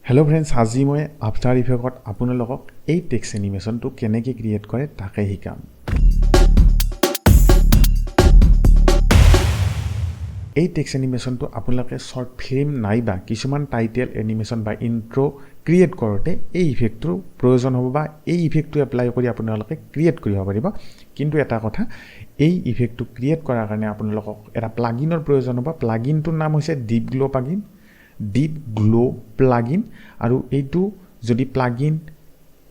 Hello friends, আজি মই After Effects আপোনালোকক এই টেক্সট এনিমেশনটো কেনেকৈ ক্ৰিয়েট কৰে তাকে শিকাম। এই টেক্সট এনিমেশনটো আপোনালোকে শৰ্ট ফিল্ম নাইবা কিছুমান টাইটেল এনিমেশন বা ইন্ট্ৰো ক্ৰিয়েট কৰোতে এই ইফেক্টৰ প্ৰয়োজন হ'ব বা এই ইফেক্টটো এপ্লাই কৰি আপোনালোকে ক্ৰিয়েট কৰিব পাৰিব। কিন্তু এটা কথা, এই ইফেক্টটো ক্ৰিয়েট কৰাৰ কাৰণে আপোনালোকক এটা প্লাগইনৰ প্ৰয়োজন হ'ব। প্লাগইনটোৰ নাম হৈছে ডিপ গ্লো প্লাগইন আৰু এইটো যদি প্লাগইন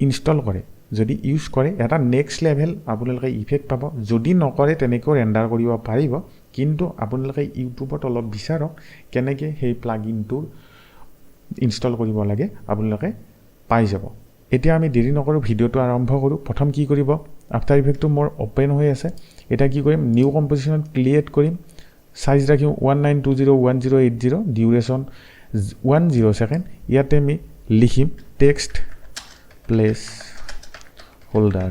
ইনষ্টল কৰে, যদি ইউজ কৰে, এটা নেক্সট লেভেল আপোনালোকে ইফেক্ট পাব। যদি নকৰে তেনেকৈ ৰেন্ডাৰ কৰিব পাৰিব, কিন্তু আপোনালোকে ইউটিউবত অলপ বিচাৰক কেনেকৈ সেই প্লাগইনটো ইনষ্টল কৰিব লাগে, আপোনালোকে পাই যাব। এতিয়া আমি দেৰি নকৰোঁ, ভিডিঅ'টো আৰম্ভ কৰোঁ। প্ৰথম কি কৰিব, আফটাৰ ইফেক্টটো মোৰ অপেন হৈ আছে। এতিয়া কি কৰিম, নিউ কম্প'জিশ্যনত ক্ৰিয়েট কৰিম, সাইজ ৰাখিম 19201080, ডিউৰেশ্যন 10 সেকেন্ড। ইয়াতে আমি লিখিম টেক্সট প্লেস হোল্ডাৰ।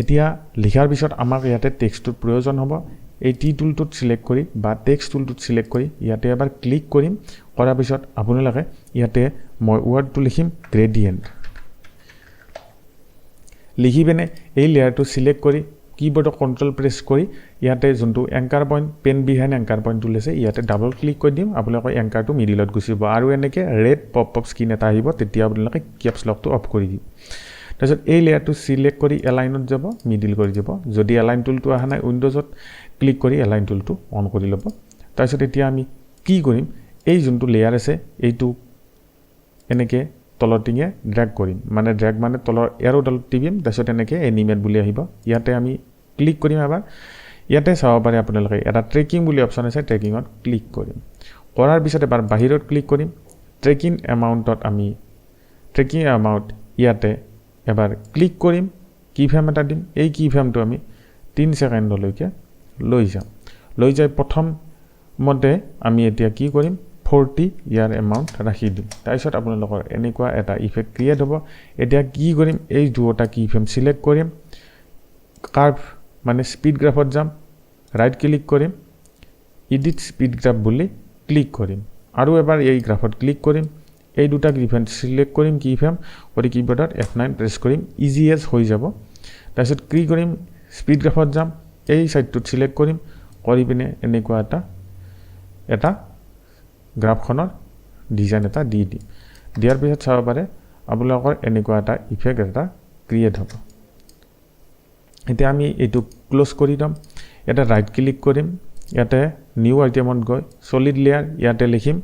এতিয়া লিখাৰ পিছত আমাক ইয়াতে টেক্সটৰ প্ৰয়োজন হ'ব। এই টি টুলটোত সিলেক্ট কৰি বা টেক্সট টুলটোত সিলেক্ট কৰি ইয়াতে এবাৰ ক্লিক কৰিম। কৰাৰ পিছত আপোনালোকে ইয়াতে মই ৱৰ্ডটো লিখিম গ্ৰেডিয়েণ্ট। লিখি পিনে এই লেয়াৰটো সিলেক্ট কৰি কিবোৰ্ডত কন্ট্ৰল প্ৰেছ কৰি ইয়াতে যোনটো anchor point, pen behind anchor point tool আছে, ইয়াতে ডাবল ক্লিক কৰি দিম। আপোনালোকৰ এংকাৰটো মিডিলত গুচি যাব আৰু এনেকৈ ৰেড পপ স্ক্ৰীন এটা আহিব। তেতিয়া আপোনালোকে কেপছ লকটো অফ কৰি দিম। তাৰপিছত এই লেয়াৰটো সিলেক্ট কৰি এলাইনত যাব, মিডিল কৰি যাব। যদি এলাইন টুলটো অহা নাই, উইণ্ডোজত ক্লিক কৰি এলাইন টুলটো অন কৰি ল'ব। তাৰপিছত এতিয়া আমি কি কৰিম, এই যোনটো লেয়াৰ আছে এইটো এনেকৈ তলৰ টিঙে ড্ৰেগ কৰিম। মানে ড্ৰেগ মানে তলৰ এৰোডাল টিপিম, তাৰপিছত এনেকৈ এনিমেট বুলি আহিব। ইয়াতে আমি ক্লিক কৰিম এবাৰ। ইয়াতে চাব পাৰে আপোনালোকে এটা ট্ৰেকিং বুলি অপশ্যন আছে, ট্ৰেকিঙত ক্লিক কৰিম। কৰাৰ পিছত এবাৰ বাহিৰত ক্লিক কৰিম। ট্ৰেকিং এমাউণ্ট ইয়াতে এবাৰ ক্লিক কৰিম। কি ফ্ৰেম এটা দিম, এই কি ফ্ৰেমটো আমি 3 ছেকেণ্ডলৈকে লৈ যাম। লৈ যাই প্ৰথমতে আমি এতিয়া কি কৰিম, 40 ইয়াৰ এমাউণ্ট ৰাখি দিম। তাৰপিছত আপোনালোকৰ এনেকুৱা এটা ইফেক্ট ক্ৰিয়েট হ'ব। এতিয়া কি কৰিম, এই দুটা কি ফ্ৰেম সিলেক্ট কৰিম, কাৰ্ভ মানে স্পীড গ্ৰাফত যাম, ৰাইট ক্লিক কৰিম, এডিট স্পীড গ্ৰাফ বুলি ক্লিক কৰিম। আৰু এবাৰ এই গ্ৰাফত ক্লিক কৰিম, এই দুটা গ্ৰিফেন সিলেক্ট কৰিম, কি ফ্ৰেম কৰি কিবোৰ্ডত F9 প্ৰেছ কৰিম, ইজি এজ হৈ যাব। তাৰপিছত কি কৰিম, স্পীড গ্ৰাফত যাম, এই সাইডটোত সিলেক্ট কৰিম, কৰি পিনে এনেকুৱা এটা গ্ৰাফখনৰ ডিজাইন এটা দি দিম। দিয়াৰ পিছত চাব পাৰে আপোনালোকৰ এনেকুৱা এটা ইফেক্ট এটা ক্ৰিয়েট হ'ব। এতিয়া আমি এইটো ক্লোজ কৰি দিম। ইয়াতে ৰাইট ক্লিক কৰিম, ইয়াতে নিউ আইটেমত গৈ সলিড লেয়াৰ, ইয়াতে লিখিম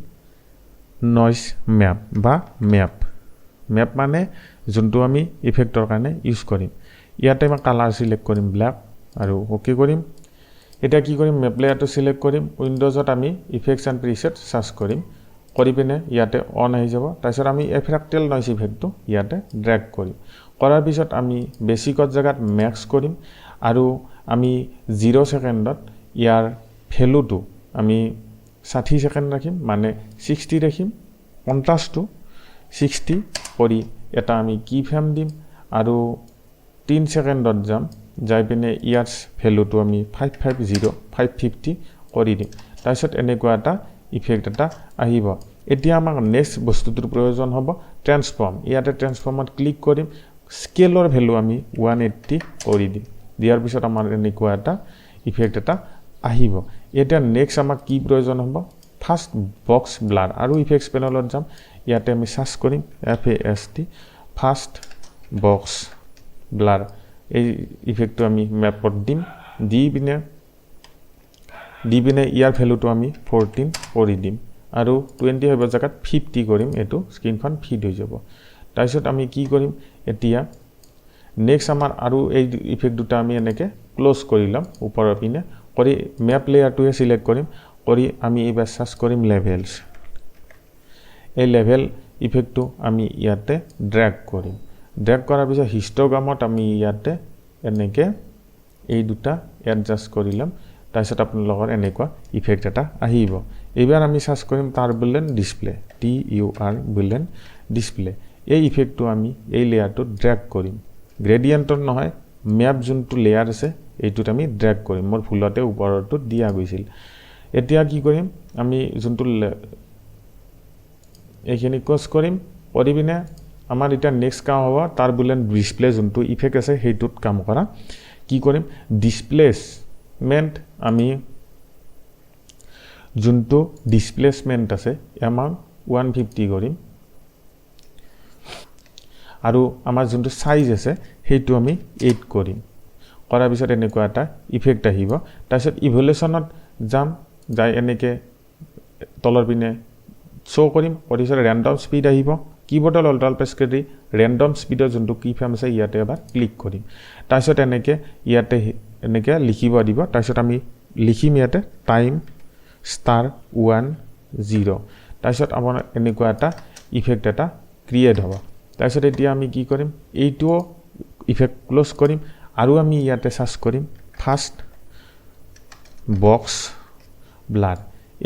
নইজ মেপ বা মেপ মানে যোনটো আমি ইফেক্টৰ কাৰণে ইউজ কৰিম। ইয়াতে মই কালাৰ সিলেক্ট কৰিম ব্লেক আৰু অ'কে কৰিম। এতিয়া কি কৰিম, মেপ লেয়াৰটো সিলেক্ট কৰিম, উইণ্ডোজত আমি ইফেক্টছ এণ্ড প্ৰিছেট সাৰ্চ কৰিম, কৰি পিনে ইয়াতে অন আহি যাব। তাৰপিছত আমি এফ্ৰেক্টেল নইজ ইফেক্টটো ইয়াতে ড্ৰেগ কৰিম। কৰাৰ পিছত আমি বেছিকত জেগাত মেক্স কৰিম আৰু আমি 0 ছেকেণ্ডত ইয়াৰ ভেলুটো আমি 60 ছেকেণ্ড ৰাখিম, মানে 60 ৰাখিম। কণ্ট্ৰাষ্টটো 60 কৰি এটা আমি কি ফ্ৰেম দিম আৰু 3 ছেকেণ্ডত যাম, যাই পিনে ইয়াৰ ভেলুটো আমি 550 কৰি দিম। তাৰপিছত এনেকুৱা এটা ইফেক্ট এটা আহিব। এতিয়া আমাক নেক্সট বস্তুটোৰ প্ৰয়োজন হ'ব ট্ৰেন্সফৰ্ম। ইয়াতে ট্ৰেন্সফৰ্মত ক্লিক কৰিম, স্কেলৰ ভেলু আমি 180 কৰি দিম। দিয়াৰ পিছত আমাৰ এনেকুৱা এটা ইফেক্ট এটা আহিব। এতিয়া নেক্সট আমাক কি প্ৰয়োজন হ'ব, ফাৰ্ষ্ট বক্স ব্লাৰ। আৰু ইফেক্টছ পেনেলত যাম, ইয়াতে আমি সাৰ্চ কৰিম FAST ফাৰ্ষ্ট বক্স ব্লাৰ। এই ইফেক্টটো আমি মেপত দিম, দি পিনে ইয়াৰ ভেলুটো আমি 14 কৰি দিম আৰু 25 জেগাত 50 কৰিম। এইটো স্ক্ৰীনখন ফিট হৈ যাব। তাৰপিছত আমি কি কৰিম, এতিয়া নেক্সট আমাৰ আৰু এই ইফেক্ট দুটা আমি এনেকৈ ক্লোজ কৰি ল'ম। ওপৰৰ পিনে কৰি মেপ লেয়াৰটোৱে সিলেক্ট কৰিম, কৰি আমি এইবাৰ সাৰ্চ কৰিম লেভেলছ। এই লেভেল ইফেক্টটো আমি ইয়াতে ড্ৰেগ কৰিম। ড্ৰেগ কৰাৰ পিছত হিষ্টগ্ৰামত আমি ইয়াতে এনেকৈ এই দুটা এডজাষ্ট কৰি ল'ম। তাৰপিছত আপোনালোকৰ এনেকুৱা ইফেক্ট এটা আহিব। এইবাৰ আমি সাৰ্চ কৰিম টাৰ্বুলেণ্ট ডিছপ্লে, TUR ডিছপ্লে। এই ইফেক্টটো আমি এই লেয়াৰটোত ড্ৰেগ কৰিম। গ্ৰেডিয়েণ্টত নহয়, মেপ যোনটো লেয়াৰ আছে এইটোত আমি ড্ৰেগ কৰিম। মোৰ ভুলতে ওপৰটোত দিয়া গৈছিল। এতিয়া কি কৰিম, আমি যোনটো এইখিনি ক্লোজ কৰিম কৰি পিনে আমাৰ এটা নেক্সট কাম হ'ব তাৰ বুলেন ডিসপ্লে যোনটো ইফেক্ট আছে সেইটোত কাম কৰা কি কৰিম ডিসপ্লেসমেন্ট আমি যোনটো ডিসপ্লেসমেন্ট আছে এমাউন্ট 150 কৰিম আৰু আমাৰ যোনটো সাইজ আছে সেইটো আমি 8 কৰিম কৰাৰ পিছত এনেকুৱা এটা ইফেক্ট আহিব তাৰপিছত ইভলিউশনত যাম যাই এনেকে তলৰ পিনে শো কৰিম কৰিছৰ ৰেন্ডম স্পীড আহিব কিবোৰ্ডৰ অল্টাল প্ৰেছ কৰি ৰেন্ডম স্পীডৰ যোনটো কি ফ্ৰেম আছে ইয়াতে এবাৰ ক্লিক কৰিম তাৰপিছত এনেকে ইয়াতে এনেকে লিখিব দিব তাৰপিছত আমি লিখিম ইয়াতে টাইম *10 তাৰপিছত আমাৰ এনেকুৱা এটা ইফেক্ট এটা ক্ৰিয়েট হ'ব তাৰপিছত এতিয়া আমি কি কৰিম এইটো ইফেক্ট ক্লোজ কৰিম আৰু আমি ইয়াতে সাৰ্চ কৰিম ফাৰ্স্ট বক্স ব্লাড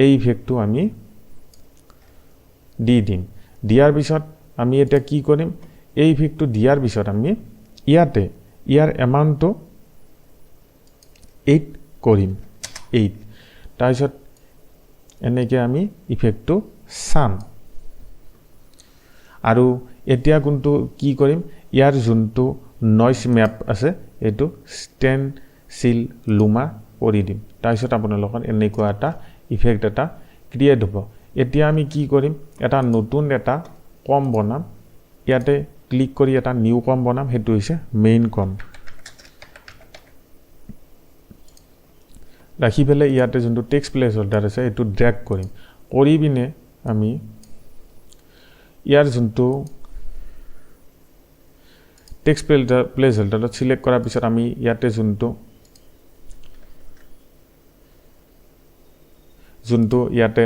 এই ইফেক্টটো আমি দি দিম দিয়াৰ পিছত আমি এটা কি কৰিম এই ইফেক্টটো দিয়াৰ পিছত আমি ইয়াতে ইয়াৰ এমাউন্টটো 8 কৰিম 8 তাৰপিছত এনেকে আমি ইফেক্টটো সাম আৰু এতিয়া কোনটো কি কৰিম ইয়াৰ যোনটো নয়েজ ম্যাপ আছে এটো স্টেনসিল লুমা কৰি দিম তাৰপিছত আপোনালোকৰ এনেকুৱা এটা ইফেক্ট এটা ক্ৰিয়েট হ'ব এতিয়া আমি কি কৰিম এটা নতুন এটা কম বনাম ইয়াতে ক্লিক কৰি এটা নিউ কম বনাম হেতু হৈছে মেইন কম ৰাখি ফেলে ইয়াতে যোনটো টেক্সট প্লেস হোল্ডাৰ আছে এটো ড্ৰেগ কৰিম কৰি বিনে আমি ইয়াৰ যোনটো টেক্সট প্লেস হোল্ডাৰত সিলেক্ট কৰাৰ পিছত আমি ইয়াতে যোনটো ইয়াতে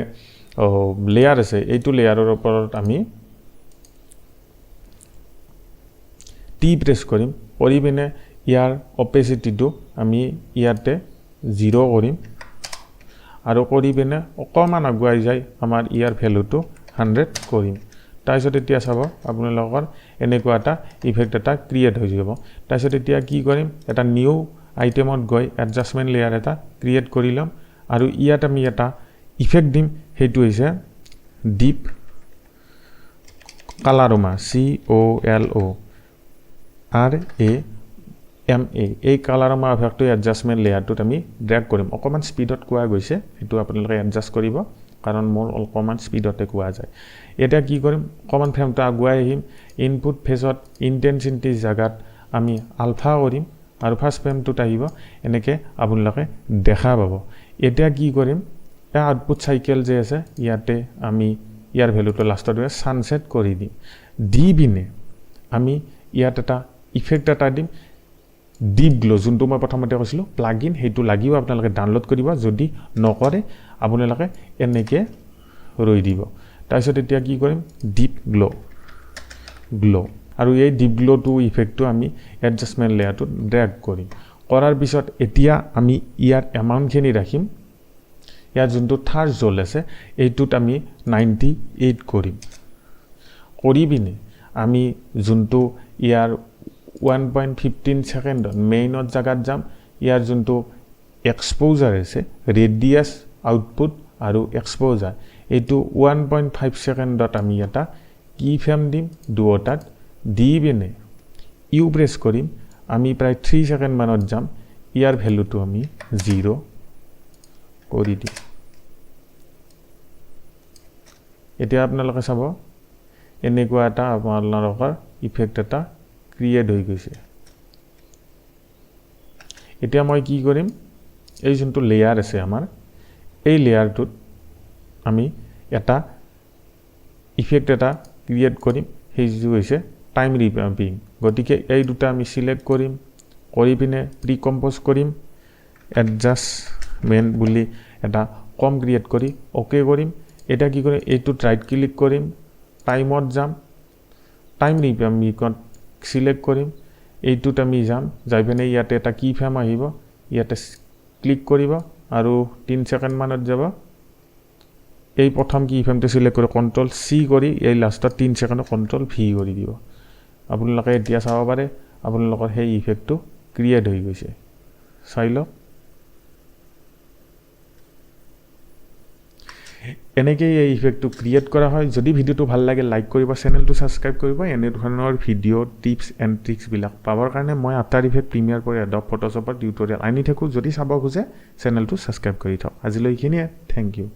লেয়াৰ আছে এইটো লেয়াৰৰ ওপৰত আমি টি প্ৰেছ কৰিম কৰি বিনে ইয়াৰ অপেসিটিটো আমি ইয়াতে 0 কৰিম আৰু কৰি বিনে অকমান আগুৱাই যায় আমাৰ ইয়াৰ ভ্যালুটো 100 কৰিম তাৰপিছত এতিয়া চাব আপোনালোকৰ এনেকুৱা এটা ইফেক্ট এটা ক্ৰিয়েট হৈ যাব তাৰপিছত এতিয়া কি কৰিম এটা নিউ আইটেমত গৈ এডজাস্টমেন্ট লেয়াৰ এটা ক্ৰিয়েট কৰিলাম আৰু ইয়াত আমি এটা ইফেক্ট দিম হেতু হৈছে ডিপ কালাৰমা COLORAMA এই কালাৰমা ইফেক্টটো এডজাস্টমেন্ট লেয়াৰটোত আমি ড্ৰেগ কৰিম অকমান স্পীডত কোৱা গৈছে এটো আপোনালোকে এডজাস্ট কৰিব কাৰণ মোৰ অকমান স্পীডতে কোৱা যায় এটা কি কৰিম কমন ফ্ৰেমটো আগুৱাই আহিম ইনপুট ফেজত ইন্টেন্সিটি জাগাত আমি আলফা কৰিম আৰু ফাৰ্স্ট ফ্ৰেমটোত আহিব এনেকে আপোনালোকে দেখা পাব এটা কি কৰিম এই আউটপুট সাইকেল যে আছে ইয়াতে আমি ইয়াৰ ভ্যালুটো লাষ্টত সানসেট কৰি দিম দি বিনে আমি ইয়াত এটা ইফেক্ট এটা দিম ডিপ গ্লো যোনটো মই প্ৰথমতে কৈছিলো প্লাগইন হেতু লাগিব আপোনালোকে ডাউনলোড কৰিব যদি নকৰে আপোনালোকে এনেকে ৰৈ দিব তাৰপিছত এতিয়া কি কৰিম ডিপ গ্লো আৰু এই ডিপ গ্লো টু ইফেক্টটো আমি এডজাস্টমেন্ট লেয়াৰটো ড্ৰেগ কৰিম কৰাৰ পিছত এতিয়া আমি ইয়াৰ এমাউন্টখিনি ৰাখিম ইয়াৰ যোনটো থাৰ্ড জল আছে এইটোত আমি 98 কৰিম কৰি বিনে আমি যোনটো ইয়াৰ 1.15 সেকেন্ড মেইনত জাগাত যাম ইয়াৰ যোনটো এক্সপোজাৰ আছে ৰেডিয়াস আউটপুট আৰু এক্সপোজাৰ এইটো 1.5 সেকেন্ডত আমি এটা কি ফ্ৰেম দিম দুটাত দি বিনে ইউ প্ৰেছ কৰিম আমি প্ৰায় 3 সেকেন্ড মানত যাম ইয়াৰ ভ্যালুটো আমি 0 কৰি দিম এতিয়া আপোনালোকে চাব এনেকুৱা এটা আপোনালোকৰ ইফেক্ট এটা ক্ৰিয়েট হৈ গৈছে এতিয়া মই কি কৰিম এই যোনটো লেয়াৰ আছে আমাৰ এই লেয়াৰটোত আমি এটা ইফেক্ট এটা ক্ৰিয়েট কৰিম হেইটো হৈছে টাইম ৰিভাম্পিং গতিকে এই দুটা আমি সিলেক্ট কৰিম কৰি পিনে প্ৰি কম্পোজ কৰিম এডজাস্টমেন্ট বুলি এটা কম ক্ৰিয়েট কৰি ওকে কৰিম এটা কি কৰিম এইটো ৰাইট ক্লিক কৰিম টাইমত যাম টাইম ৰিভাম্পিংত সিলেক্ট কৰিম এইটোত আমি যাম যাই পিনে ইয়াতে এটা কি ফ্ৰেম আহিব ইয়াতে ক্লিক কৰিব আৰু 3 সেকেন্ড মানত যাব এই প্ৰথম কি ফ্ৰেমটো সিলেক্ট কৰি কন্ট্ৰোল সি কৰি এই লাষ্টত 3 সেকেন্ড কন্ট্ৰোল ভি কৰি দিব আপোনালোকে এতিয়া চাব পাৰে আপোনালোকৰ সেই ইফেক্টটো ক্ৰিয়েট হৈ গৈছে চাই লওক এনেকেই এই ইফেক্টটো ক্ৰিয়েট কৰা হয় যদি ভিডিঅ'টো ভাল লাগে লাইক কৰিব চেনেলটো ছাবস্ক্ৰাইব কৰিব এনে ধৰণৰ ভিডিঅ' টিপছ এণ্ড ট্ৰিক্সবিলাক পাবৰ কাৰণে মই আফটাৰ ইফেক্ট প্ৰিমিয়াৰ কৰি এডব ফটোশ্বপৰ টিউটৰিয়েল আনি থাকোঁ যদি চাব খোজে চেনেলটো ছাবস্ক্ৰাইব কৰি থওক আজিলৈ এইখিনিয়ে থেংক ইউ